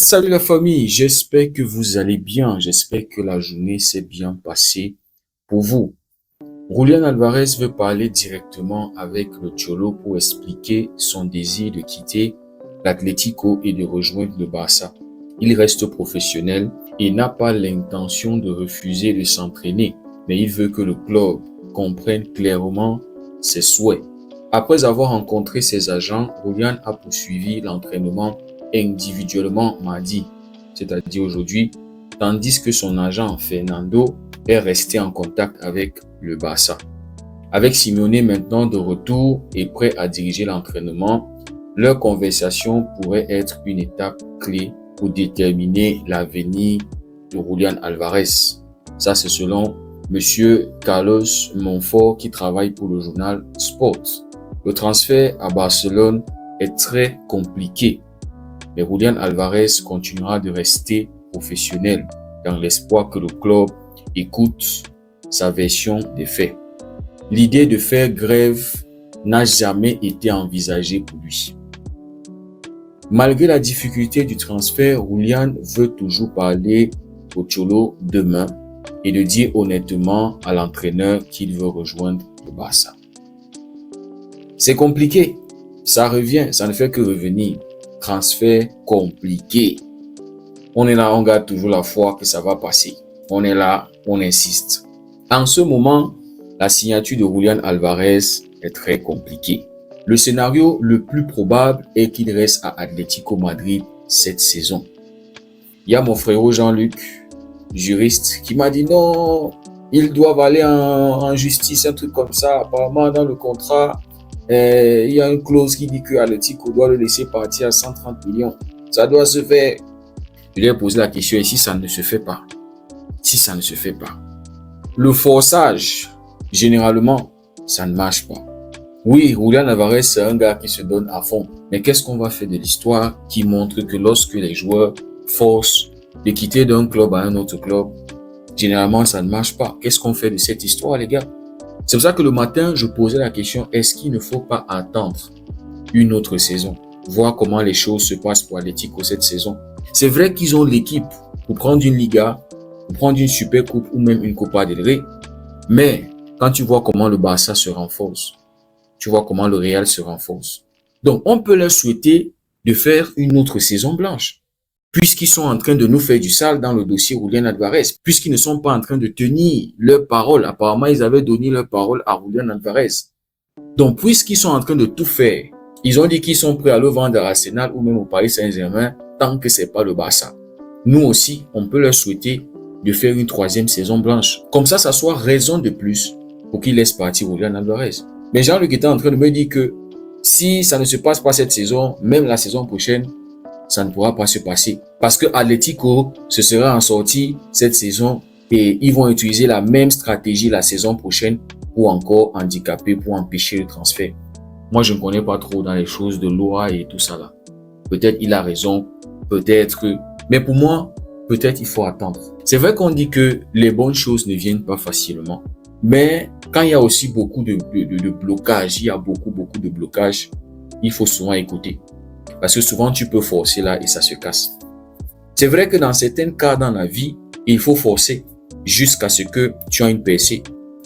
Salut la famille, j'espère que vous allez bien, j'espère que la journée s'est bien passée pour vous. Julián Alvarez veut parler directement avec le Cholo pour expliquer son désir de quitter l'Atlético et de rejoindre le Barça. Il reste professionnel et n'a pas l'intention de refuser de s'entraîner, mais il veut que le club comprenne clairement ses souhaits. Après avoir rencontré ses agents, Julián a poursuivi l'entraînement individuellement mardi, c'est-à-dire aujourd'hui, tandis que son agent Fernando est resté en contact avec le Barça. Avec Simeone maintenant de retour et prêt à diriger l'entraînement, leur conversation pourrait être une étape clé pour déterminer l'avenir de Julián Alvarez. Ça, c'est selon Monsieur Carlos Monfort qui travaille pour le journal Sport. Le transfert à Barcelone est très compliqué, mais Julián Alvarez continuera de rester professionnel dans l'espoir que le club écoute sa version des faits. L'idée de faire grève n'a jamais été envisagée pour lui. Malgré la difficulté du transfert, Julián veut toujours parler au Cholo demain et de dire honnêtement à l'entraîneur qu'il veut rejoindre le Barça. C'est compliqué, ça revient, ça ne fait que revenir. Transfert compliqué. On est là, on garde toujours la foi que ça va passer. On est là, on insiste. En ce moment, la signature de Julián Alvarez est très compliquée. Le scénario le plus probable est qu'il reste à Atlético Madrid cette saison. Il y a mon frérot Jean-Luc, juriste, qui m'a dit non, ils doivent aller en justice, un truc comme ça. Apparemment, dans le contrat, il y a une clause qui dit que Atlético doit le laisser partir à 130 millions. Ça doit se faire. Je lui ai posé la question, et si ça ne se fait pas? Si ça ne se fait pas. Le forçage, généralement, ça ne marche pas. Oui, Julián Alvarez, c'est un gars qui se donne à fond. Mais qu'est-ce qu'on va faire de l'histoire qui montre que lorsque les joueurs forcent de quitter d'un club à un autre club, généralement, ça ne marche pas. Qu'est-ce qu'on fait de cette histoire, les gars? C'est pour ça que le matin, je posais la question, est-ce qu'il ne faut pas attendre une autre saison, voir comment les choses se passent pour Atlético cette saison? C'est vrai qu'ils ont l'équipe pour prendre une Liga, pour prendre une Super Coupe ou même une Copa del Rey, mais quand tu vois comment le Barça se renforce, tu vois comment le Real se renforce. Donc, on peut leur souhaiter de faire une autre saison blanche, puisqu'ils sont en train de nous faire du sale dans le dossier Julián Alvarez, puisqu'ils ne sont pas en train de tenir leur parole. Apparemment, ils avaient donné leur parole à Julián Alvarez. Donc, puisqu'ils sont en train de tout faire, ils ont dit qu'ils sont prêts à le vendre à Arsenal ou même au Paris Saint-Germain, tant que c'est pas le Barça. Nous aussi, on peut leur souhaiter de faire une troisième saison blanche. Comme ça soit raison de plus pour qu'ils laissent partir Julián Alvarez. Mais Jean-Luc était en train de me dire que si ça ne se passe pas cette saison, même la saison prochaine, ça ne pourra pas se passer. Parce que Atlético se sera en sortie cette saison et ils vont utiliser la même stratégie la saison prochaine pour encore handicaper, pour empêcher le transfert. Moi, je ne connais pas trop dans les choses de loi et tout ça là. Peut-être il a raison, peut-être. Mais pour moi, peut-être il faut attendre. C'est vrai qu'on dit que les bonnes choses ne viennent pas facilement. Mais quand il y a aussi beaucoup de blocages, il y a beaucoup de blocages, il faut souvent écouter. Parce que souvent, tu peux forcer là et ça se casse. C'est vrai que dans certains cas dans la vie, il faut forcer jusqu'à ce que tu aies une percée.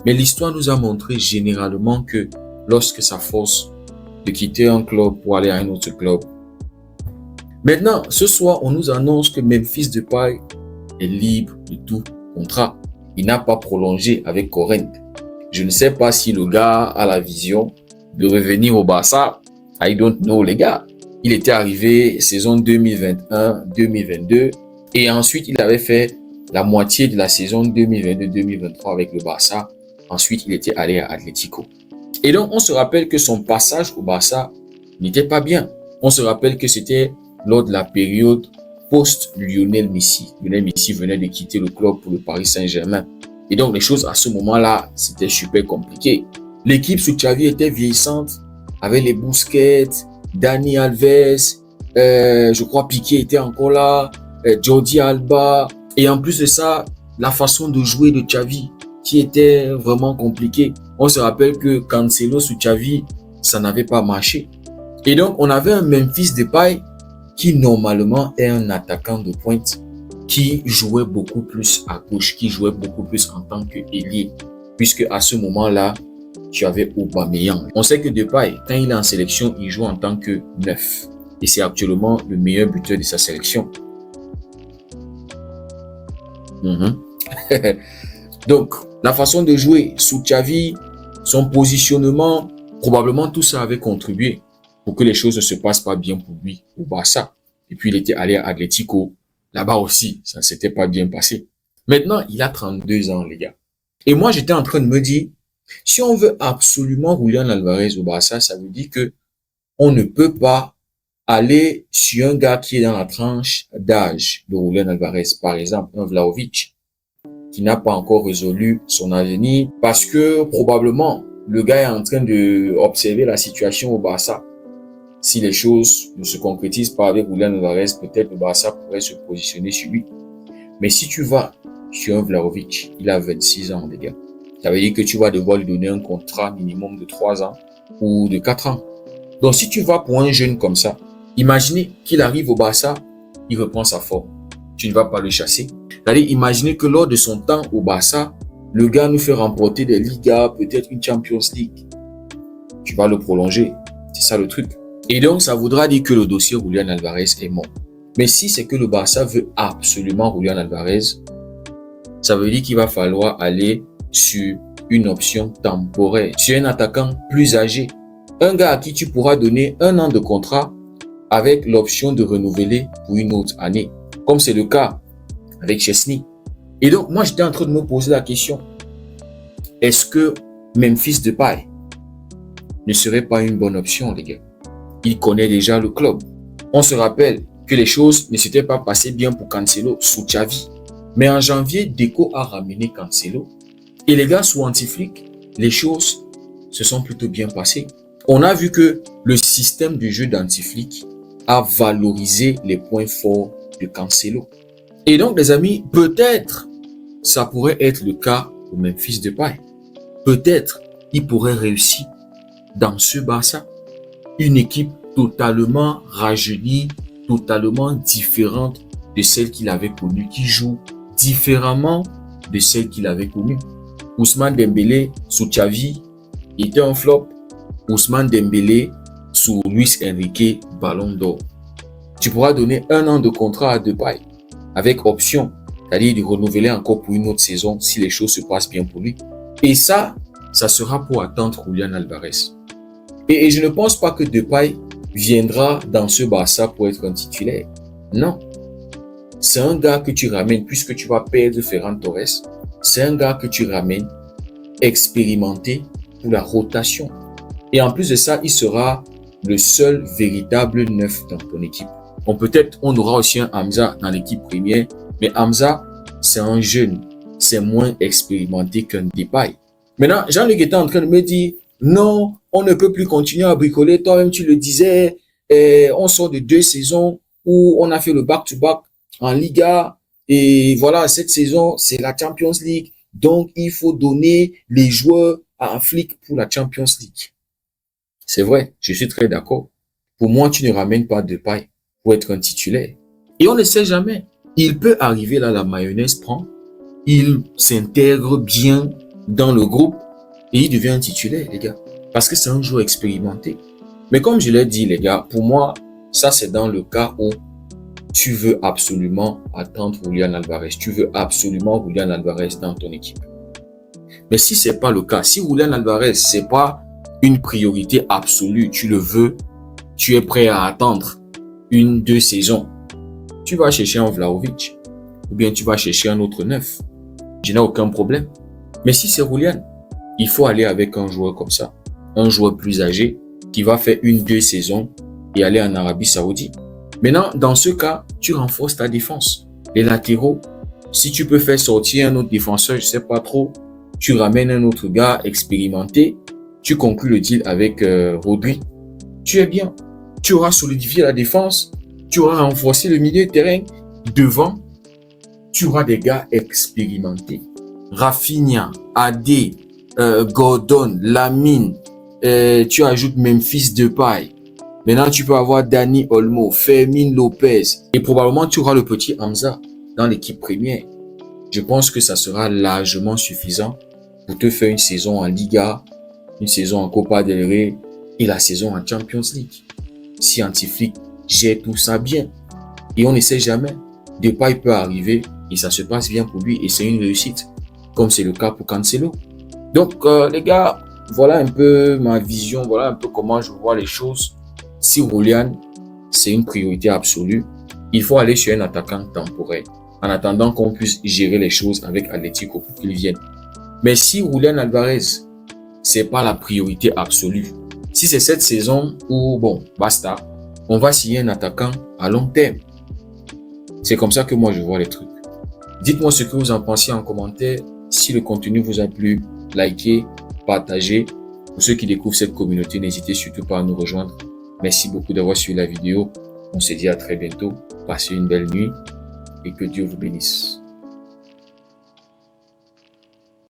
Mais l'histoire nous a montré généralement que lorsque ça force de quitter un club pour aller à un autre club. Maintenant, ce soir, on nous annonce que Memphis Depay est libre de tout contrat. Il n'a pas prolongé avec Corinthians. Je ne sais pas si le gars a la vision de revenir au Barça. I don't know, les gars. Il était arrivé saison 2021-2022 et ensuite il avait fait la moitié de la saison 2022-2023 avec le Barça. Ensuite, il était allé à Atlético. Et donc, on se rappelle que son passage au Barça n'était pas bien. On se rappelle que c'était lors de la période post-Lionel Messi. Lionel Messi venait de quitter le club pour le Paris Saint-Germain. Et donc, les choses à ce moment-là, c'était super compliqué. L'équipe sous Xavi était vieillissante avec les Busquets, Dani Alves, je crois Piqué était encore là, Jordi Alba. Et en plus de ça, la façon de jouer de Xavi qui était vraiment compliquée. On se rappelle que Cancelo sous Xavi, ça n'avait pas marché. Et donc, on avait un Memphis Depay qui normalement est un attaquant de pointe, qui jouait beaucoup plus à gauche, qui jouait beaucoup plus en tant qu'ailier, puisque à ce moment-là, tu avais Aubameyang. On sait que Depay, quand il est en sélection, il joue en tant que neuf. Et c'est actuellement le meilleur buteur de sa sélection. Donc, la façon de jouer sous Xavi, son positionnement, probablement tout ça avait contribué pour que les choses ne se passent pas bien pour lui au Barça. Et puis, il était allé à Atlético. Là-bas aussi, ça ne s'était pas bien passé. Maintenant, il a 32 ans, les gars. Et moi, j'étais en train de me dire, si on veut absolument Julián Alvarez au Barça, ça veut dire que on ne peut pas aller sur un gars qui est dans la tranche d'âge de Julián Alvarez, par exemple, un Vlahovic, qui n'a pas encore résolu son avenir, parce que probablement, le gars est en train de observer la situation au Barça. Si les choses ne se concrétisent pas avec Julián Alvarez, peut-être le Barça pourrait se positionner sur lui. Mais si tu vas sur un Vlahovic, il a 26 ans, les gars. Ça veut dire que tu vas devoir lui donner un contrat minimum de 3 ans ou de 4 ans. Donc, si tu vas pour un jeune comme ça, imaginez qu'il arrive au Barça, il reprend sa forme. Tu ne vas pas le chasser. C'est-à-dire, imaginez que lors de son temps au Barça, le gars nous fait remporter des Ligas, peut-être une Champions League. Tu vas le prolonger. C'est ça le truc. Et donc, ça voudra dire que le dossier Julián Alvarez est mort. Mais si c'est que le Barça veut absolument Julián Alvarez, ça veut dire qu'il va falloir aller sur une option temporaire, sur un attaquant plus âgé. Un gars à qui tu pourras donner 1 an de contrat avec l'option de renouveler pour une autre année, comme c'est le cas avec Chesney. Et donc, moi, j'étais en train de me poser la question, est-ce que Memphis Depay ne serait pas une bonne option, les gars? Il connaît déjà le club. On se rappelle que les choses ne s'étaient pas passées bien pour Cancelo sous Xavi. Mais en janvier, Deco a ramené Cancelo. Et les gars, sous Hansi-Flick, les choses se sont plutôt bien passées. On a vu que le système du jeu d'Hansi-Flick a valorisé les points forts de Cancelo. Et donc, les amis, peut-être ça pourrait être le cas pour Memphis Depay. Peut-être il pourrait réussir dans ce Barça. Une équipe totalement rajeunie, totalement différente de celle qu'il avait connue, qui joue différemment de celle qu'il avait connue. Ousmane Dembélé sous Xavi était un flop. Ousmane Dembélé sous Luis Enrique, Ballon d'Or. Tu pourras donner 1 an de contrat à Depay avec option, c'est-à-dire de renouveler encore pour une autre saison si les choses se passent bien pour lui. Et ça sera pour attendre Julián Alvarez. Et je ne pense pas que Depay viendra dans ce Barça pour être un titulaire. Non. C'est un gars que tu ramènes, puisque tu vas perdre Ferran Torres, c'est un gars que tu ramènes expérimenté pour la rotation. Et en plus de ça, il sera le seul véritable neuf dans ton équipe. Bon, peut-être on aura aussi un Hamza dans l'équipe première, mais Hamza, c'est un jeune, c'est moins expérimenté qu'un Depay. Maintenant, Jean-Luc était en train de me dire, non, on ne peut plus continuer à bricoler. Toi-même, tu le disais, on sort de 2 saisons où on a fait le back-to-back en Liga. Et voilà, cette saison, c'est la Champions League. Donc, il faut donner les joueurs à un flic pour la Champions League. C'est vrai, je suis très d'accord. Pour moi, tu ne ramènes pas Depay pour être un titulaire. Et on ne sait jamais. Il peut arriver là, la mayonnaise prend. Il s'intègre bien dans le groupe et il devient un titulaire, les gars. Parce que c'est un joueur expérimenté. Mais comme je l'ai dit, les gars, pour moi, ça c'est dans le cas où tu veux absolument attendre Julián Alvarez. Tu veux absolument Julián Alvarez dans ton équipe. Mais si c'est pas le cas, si Julián Alvarez, c'est pas une priorité absolue, tu le veux, tu es prêt à attendre 1-2 saisons, tu vas chercher un Vlahovic ou bien tu vas chercher un autre neuf. Je n'ai aucun problème. Mais si c'est Julián, il faut aller avec un joueur comme ça. Un joueur plus âgé qui va faire 1-2 saisons et aller en Arabie Saoudite. Maintenant, dans ce cas, tu renforces ta défense. Les latéraux, si tu peux faire sortir un autre défenseur, je sais pas trop, tu ramènes un autre gars expérimenté, tu conclus le deal avec Rodri. Tu es bien. Tu auras solidifié la défense, tu auras renforcé le milieu de terrain. Devant, tu auras des gars expérimentés. Rafinha, Adé, Gordon, Lamine, tu ajoutes Memphis Depay. Maintenant, tu peux avoir Dani Olmo, Fermin Lopez et probablement tu auras le petit Hamza dans l'équipe première. Je pense que ça sera largement suffisant pour te faire une saison en Liga, une saison en Copa del Rey et la saison en Champions League. Si Antiflick gère tout ça bien, et on ne sait jamais, Depay peut arriver et ça se passe bien pour lui et c'est une réussite, comme c'est le cas pour Cancelo. Donc les gars, voilà un peu ma vision, voilà un peu comment je vois les choses. Si Roulian, c'est une priorité absolue, il faut aller sur un attaquant temporaire en attendant qu'on puisse gérer les choses avec Atlético pour qu'il vienne. Mais si Julián Alvarez, c'est pas la priorité absolue, si c'est cette saison où, bon, basta, on va signer un attaquant à long terme. C'est comme ça que moi je vois les trucs. Dites-moi ce que vous en pensez en commentaire. Si le contenu vous a plu, likez, partagez. Pour ceux qui découvrent cette communauté, n'hésitez surtout pas à nous rejoindre. Merci beaucoup d'avoir suivi la vidéo. On se dit à très bientôt. Passez une belle nuit et que Dieu vous bénisse.